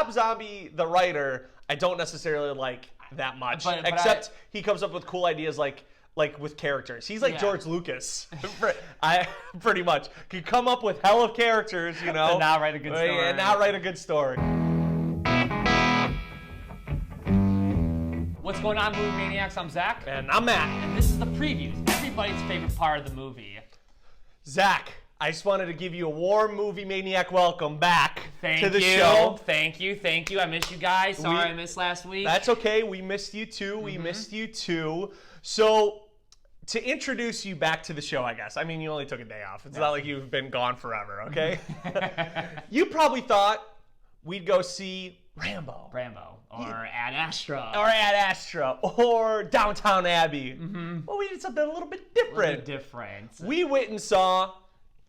Rob Zombie, the writer, I don't necessarily like that much. Except he comes up with cool ideas like with characters. He's like George Lucas. I pretty much could come up with hell of characters, you know. And not write a good story. And not write a good story. What's going on, Movie Maniacs? I'm Zach. And I'm Matt. And this is the previews. Everybody's favorite part of the movie. Zach, I just wanted to give you a warm Movie Maniac welcome back to the show. Thank you. I missed you guys. Sorry I missed last week. That's okay. We missed you too. So, to introduce you back to the show, I guess. I mean, you only took a day off. It's not like you've been gone forever, okay? You probably thought we'd go see Rambo. Or Ad Astra. Or Downton Abbey. Well, we did something a little bit different. We went and saw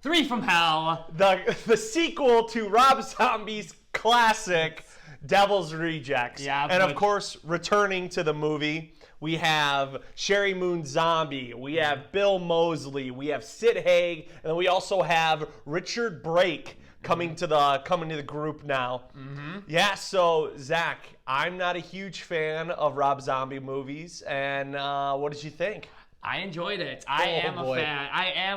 Three from Hell. The sequel to Rob Zombie's classic Devil's Rejects. And of course, returning to the movie, we have Sherry Moon Zombie, we have Bill Moseley, we have Sid Haig, and then we also have Richard Brake coming to the group now. Yeah, so Zach, I'm not a huge fan of Rob Zombie movies, and what did you think? I enjoyed it. I am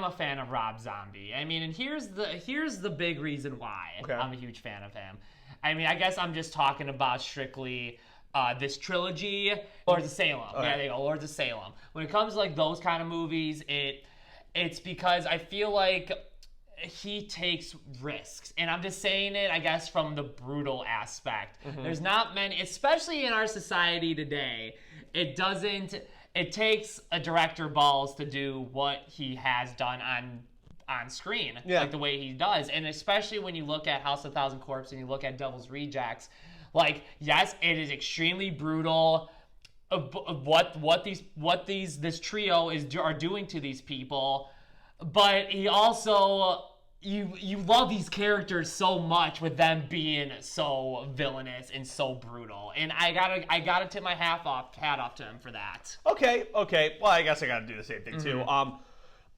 a fan of Rob Zombie. I mean, and here's the big reason why I'm a huge fan of him. I mean, I guess I'm just talking about strictly this trilogy, Lords of Salem. Okay. Yeah, they go, Lords of Salem. When it comes to like those kind of movies, it's because I feel like he takes risks, and I'm just saying it, I guess, from the brutal aspect. There's not many, especially in our society today. It takes a director balls to do what he has done on screen, like the way he does, and especially when you look at House of Thousand Corpses and you look at Devil's Rejects. Like, yes, it is extremely brutal. What this trio are doing to these people, but he also you love these characters so much with them being so villainous and so brutal, and I gotta tip my hat off to him for that. Okay. Well, I guess I gotta do the same thing too.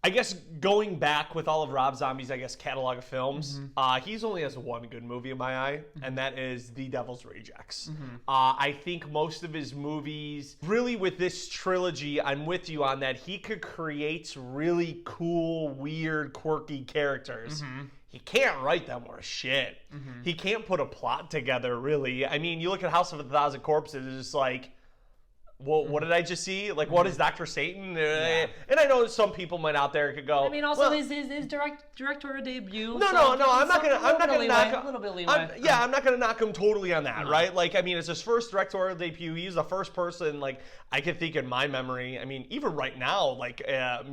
I guess going back with all of Rob Zombie's, catalog of films, he's only has one good movie in my eye, and that is The Devil's Rejects. I think most of his movies, really with this trilogy, I'm with you on that, he could create really cool, weird, quirky characters. He can't write them worth shit. He can't put a plot together, really. I mean, you look at House of a Thousand Corpses, it's just like, well, what did I just see? Like, what is Dr. Satan? And I know some people might out there could go. I mean, also his directorial debut. No. I'm not gonna knock him. A little bit of leeway. I'm not gonna knock him totally on that, right? Like, I mean, it's his first directorial debut. He's the first person, like, I can think in my memory. I mean, even right now, like, a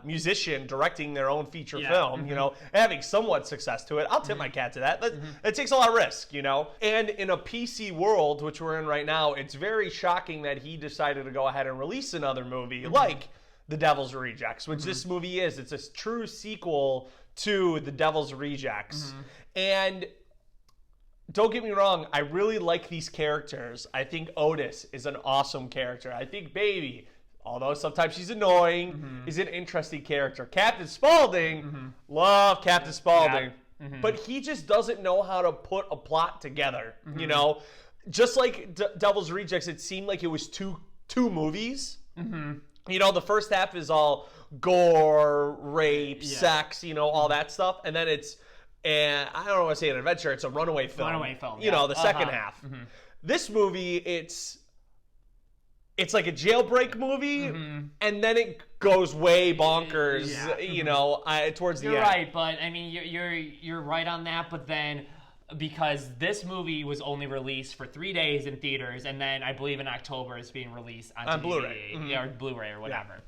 musician directing their own feature film, you know, having somewhat success to it. I'll tip my hat to that. It takes a lot of risk, you know. And in a PC world, which we're in right now, it's very shocking that he decided to go ahead and release another movie like The Devil's Rejects, which this movie is. It's a true sequel to The Devil's Rejects. And don't get me wrong, I really like these characters. I think Otis is an awesome character. I think Baby, although sometimes she's annoying, is an interesting character. Captain Spaulding, love Captain Spaulding. But he just doesn't know how to put a plot together, you know? Just like Devil's Rejects, it seemed like it was two movies. You know, the first half is all gore, rape, sex, you know, all that stuff. And then I don't want to say an adventure, it's a runaway film. You know, the second half. This movie, it's like a jailbreak movie, and then it goes way bonkers, you know, towards the end. You're right, but I mean, you're right on that, but then because this movie was only released for 3 days in theaters, and then I believe in October it's being released on Blu-ray, or Blu-ray or whatever.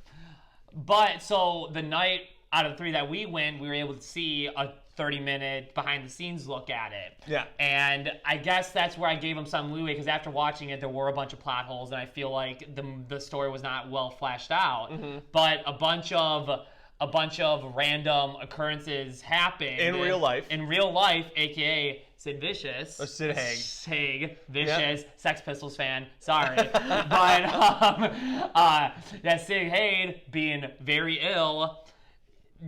But so the night out of the three that we went, we were able to see a 30-minute behind-the-scenes look at it. And I guess that's where I gave him some leeway, because after watching it, there were a bunch of plot holes, and I feel like the story was not well fleshed out. But a bunch of random occurrences happened in real life, aka Sid Vicious. Or Sid Haig. Haig, Vicious, Sex Pistols fan, sorry. But Sid Haig being very ill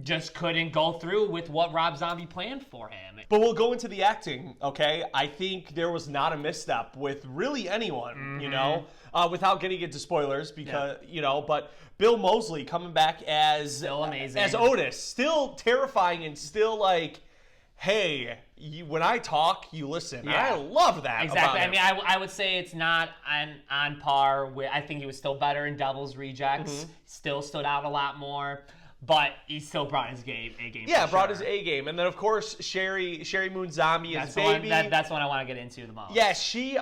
just couldn't go through with what Rob Zombie planned for him. But we'll go into the acting, okay? I think there was not a misstep with really anyone, you know, without getting into spoilers because, you know, but Bill Moseley coming back as Still amazing. as Otis, still terrifying and still like, hey, when I talk, you listen. Yeah. I love that. Exactly. About I mean, him. I would say it's not on par with. I think he was still better in Devil's Rejects. Still stood out a lot more, but he still brought his A game. Yeah, for brought sure. his A game, and then of course Sherry Moon Zombie That's as the one. Baby. That's one I want to get into the most. Yeah, she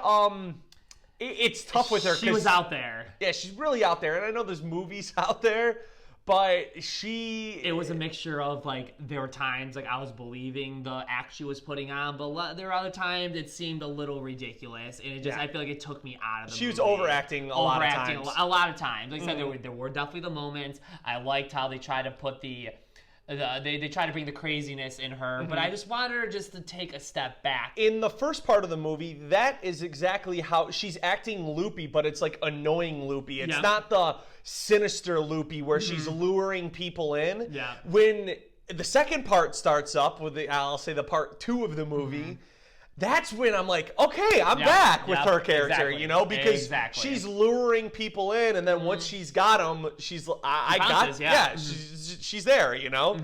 it's tough with her. She 'cause- was out there. Yeah, she's really out there, and I know there's movies out there, but It was a mixture of like there were times like I was believing the act she was putting on, but there were other times it seemed a little ridiculous, and it just Yeah. I feel like it took me out of the She was movie. overacting a lot of times. A lot of times. Like I said, there were definitely the moments. I liked how they tried to put they try to bring the craziness in her, but I just wanted her just to take a step back. In the first part of the movie, that is exactly how she's acting loopy, but it's like annoying loopy. It's Yeah. not the sinister loopy where she's luring people in. Yeah. When the second part starts up with I'll say the part 2 of the movie, that's when I'm like, okay, I'm Yep, back with yep, her character, exactly, you know, because exactly. she's luring people in, and then once she's got them, she's I got bounces, yeah. she's there, you know.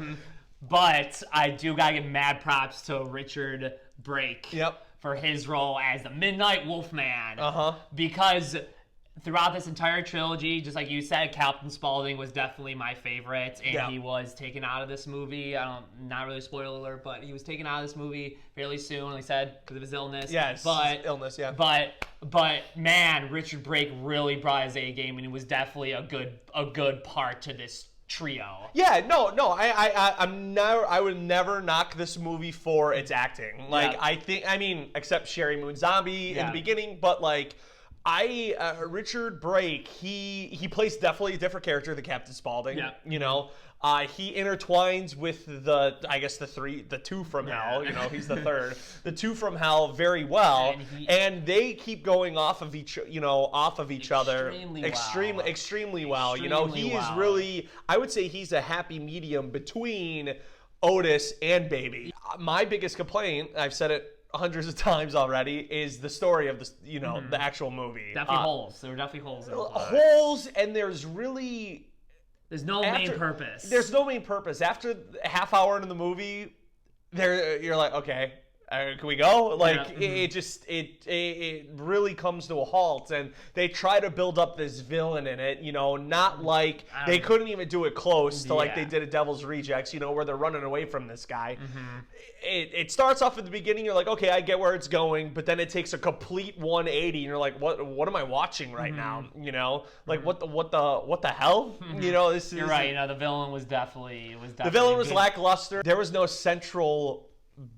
But I do gotta give mad props to Richard Brake Yep. for his role as the Midnight Wolfman. Uh-huh. Because throughout this entire trilogy, just like you said, Captain Spaulding was definitely my favorite, and Yeah. he was taken out of this movie. Not really a spoiler alert, but he was taken out of this movie fairly soon, like I said, because of his illness. Yes, but illness, yeah. But man, Richard Brake really brought his A game, and he was definitely a good part to this trio. Yeah, no, I would never knock this movie for its acting. Like, Yeah. I mean, except Sherry Moon Zombie in Yeah. the beginning, but like, Richard Brake, he plays definitely a different character than Captain Spaulding. Yeah. You know, he intertwines with the two from Hell. You know, he's the third. The two from Hell very well, and they keep going off of each other extremely well. You know, he is really, I would say he's a happy medium between Otis and Baby. My biggest complaint, I've said it hundreds of times already, is the story of the actual movie. Definitely holes. There were definitely holes in the plot. Holes, and there's really There's no main purpose. There's no main purpose. After a half hour into the movie, you're like, okay, can we go? Like, it really comes to a halt, and they try to build up this villain in it, you know, not like they couldn't even do it close to like they did at Devil's Rejects, you know, where they're running away from this guy. It starts off at the beginning, you're like, okay, I get where it's going, but then it takes a complete 180, and you're like, what am I watching right now? You know, like what the hell? You know, this is. You're right. You know, the villain was definitely The villain was good. lackluster. There was no central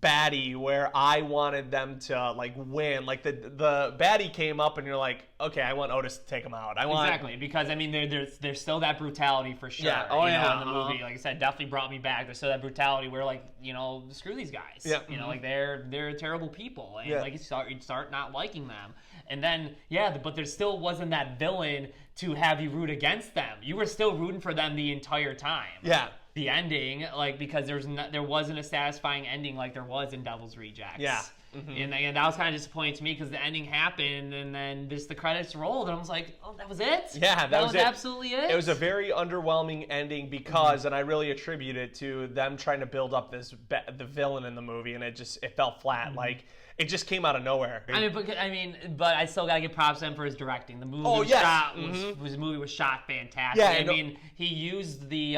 baddie where I wanted them to like win. Like the baddie came up and you're like, okay, I want Otis to take him out. Exactly, because I mean there's still that brutality for sure. Yeah. You know, in the movie, like I said, definitely brought me back. There's still that brutality where like, you know, screw these guys. Yeah. You know, like they're terrible people, and Yeah. like you start not liking them. And then but there still wasn't that villain to have you root against them. You were still rooting for them the entire time. Yeah. The ending, like, because there wasn't a satisfying ending like there was in Devil's Rejects. Yeah. And that was kind of disappointing to me because the ending happened and then just the credits rolled and I was like, oh, that was it? Yeah, that was it. Absolutely it? It was a very underwhelming ending because, and I really attribute it to them trying to build up the villain in the movie, and it fell flat. Like, it just came out of nowhere. But I still gotta give props to him for his directing. The movie his movie was shot fantastic. Yeah, I mean, he used the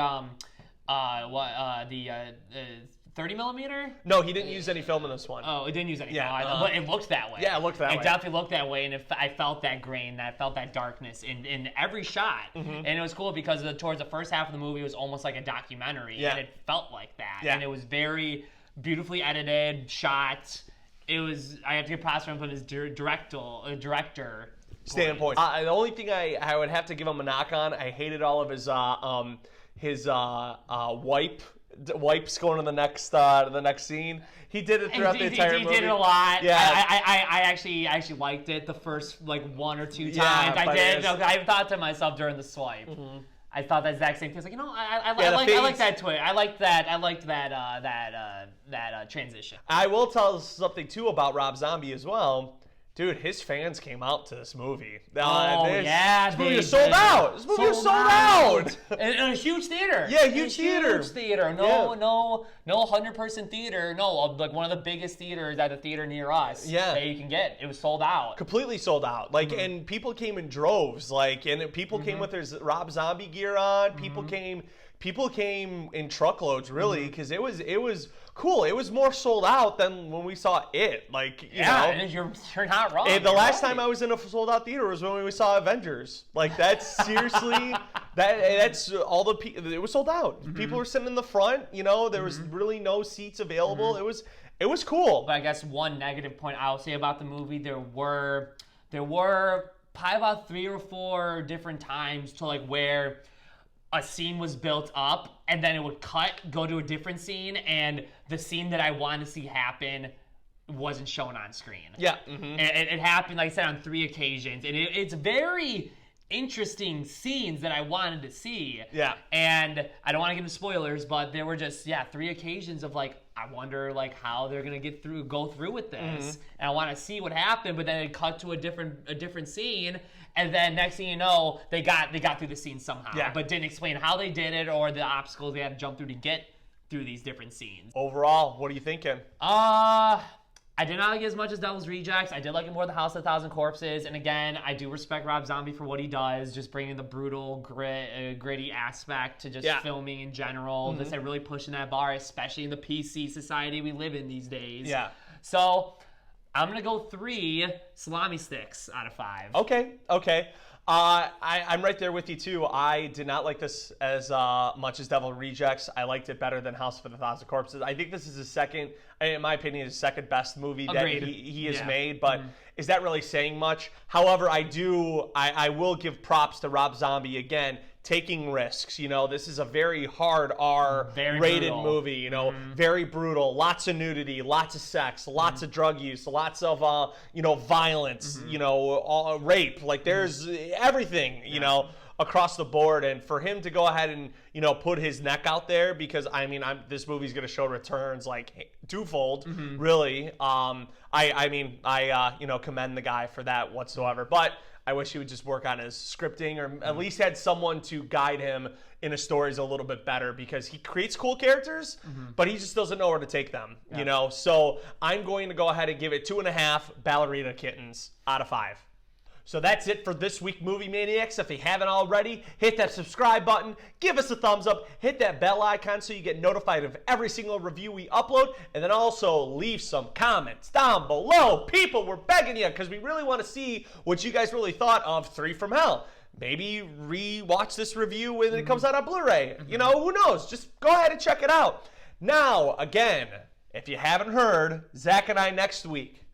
30 millimeter. No, he didn't use any film in this one. Oh, it didn't use any. Yeah, but it looked that way. Yeah, it looked that way. It definitely looked that way, and I felt that grain, I felt that darkness in every shot. And it was cool because towards the first half of the movie, it was almost like a documentary, and it felt like that. Yeah. And it was very beautifully edited, shot. It was. I have to give props for him from his director standpoint. The only thing I would have to give him a knock on, I hated all of his wipes going to the next scene. He did it throughout the entire movie. He did it a lot. Yeah. I actually liked it the first like one or two times. Yeah, I did. I thought to myself during the swipe. I thought that exact same thing. It's like, I Yeah, like that twist. I liked that transition. I will tell something too about Rob Zombie as well. Dude, his fans came out to this movie. This movie was sold out. This movie was sold out. In a huge theater. Yeah, huge theater. Huge theater. No 100-person theater. No, like one of the biggest theaters at a theater near us. Yeah. That you can get. It was sold out. Completely sold out. Like, and people came in droves. Like, and people came with their Rob Zombie gear on. People came in truckloads, really, because it was cool. It was more sold out than when we saw it. Like, you know, you're not wrong. the last time I was in a sold out theater was when we saw Avengers. Like, that's seriously that's all the people. It was sold out. People were sitting in the front. You know, there was really no seats available. It was cool. But I guess one negative point I'll say about the movie, there were probably about 3 or 4 different times to like where a scene was built up and then it would go to a different scene, and the scene that I wanted to see happen wasn't shown on screen. Yeah. It happened, like I said, on 3 occasions, and it's very interesting scenes that I wanted to see. Yeah. And I don't want to get into spoilers, but there were just 3 occasions of like, I wonder like how they're gonna go through with this, and I want to see what happened. But then it cut to a different scene, and then next thing you know, they got through the scene somehow, but didn't explain how they did it or the obstacles they had to jump through to get through these different scenes. Overall, what are you thinking? I did not like it as much as Devil's Rejects. I did like it more than House of a Thousand Corpses. And again, I do respect Rob Zombie for what he does, just bringing the brutal, gritty aspect to just filming in general. This really pushing that bar, especially in the PC society we live in these days. Yeah. So I'm going to go 3 salami sticks out of 5. Okay. I'm right there with you too. I did not like this as much as Devil Rejects. I liked it better than House of a Thousand Corpses. I think this is his second, in my opinion, his second best movie that he has made. But is that really saying much? However, I will give props to Rob Zombie again, taking risks. You know, this is a very hard R-rated movie. You know, very brutal, lots of nudity, lots of sex, lots of drug use, lots of violence. You know, rape. Like there's everything. You know, across the board. And for him to go ahead and put his neck out there, because I mean, this movie's gonna show returns like twofold, really. I commend the guy for that whatsoever. But I wish he would just work on his scripting, or at least had someone to guide him in his stories a little bit better, because he creates cool characters, but he just doesn't know where to take them, you know? So I'm going to go ahead and give it 2.5 ballerina kittens out of 5. So that's it for this week, Movie Maniacs. If you haven't already, hit that subscribe button, give us a thumbs up, hit that bell icon so you get notified of every single review we upload, and then also leave some comments down below. People, we're begging you, because we really want to see what you guys really thought of 3 from Hell. Maybe re-watch this review when it comes out on Blu-ray. You know, who knows? Just go ahead and check it out. Now, again, if you haven't heard, Zach and I next week,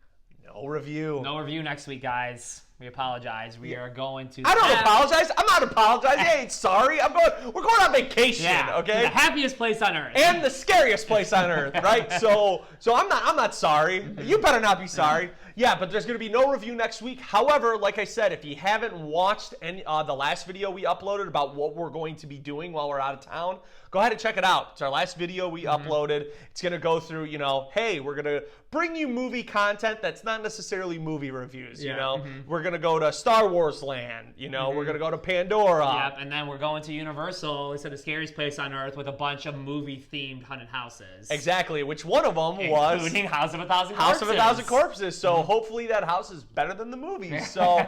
no review. No review next week, guys. We apologize. We are going to. I don't apologize. I'm not apologizing. I ain't sorry. We're going on vacation. Okay. The happiest place on earth. And the scariest place on earth, right? So I'm not sorry. You better not be sorry. Yeah, but there's going to be no review next week. However, like I said, if you haven't watched the last video we uploaded about what we're going to be doing while we're out of town, go ahead and check it out. It's our last video we uploaded. It's going to go through, hey, we're going to bring you movie content that's not necessarily movie reviews, you know? We're going to go to Star Wars land, we're going to go to Pandora. Yep, and then we're going to Universal. It's the scariest place on earth with a bunch of movie-themed haunted houses. Exactly, which one of them was... Including House of a Thousand Corpses. House of a Thousand Corpses. So hopefully that house is better than the movies. So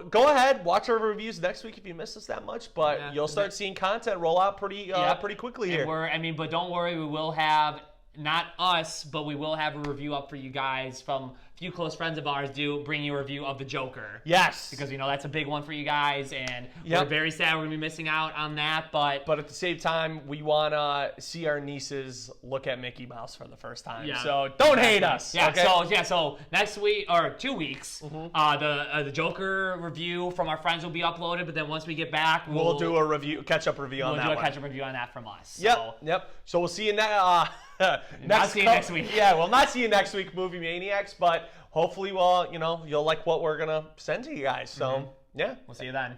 go ahead, watch our reviews next week if you missed us that much, but you'll start seeing content roll out pretty quickly here. But don't worry, we will have, not us, but we will have a review up for you guys from a few close friends of ours bring you a review of The Joker. Yes. Because that's a big one for you guys, and we're very sad we're going to be missing out on that, but at the same time, we want to see our nieces look at Mickey Mouse for the first time. Yeah. So don't hate us. Yeah, okay? So next week, or 2 weeks, the Joker review from our friends will be uploaded, but then once we get back, we'll do a catch-up review on that one. We'll do a catch-up review on that from us. Yep. So we'll see you next week. Yeah, we'll not see you next week, Movie Maniacs, but hopefully you'll like what we're going to send to you guys. So, yeah. We'll see you then.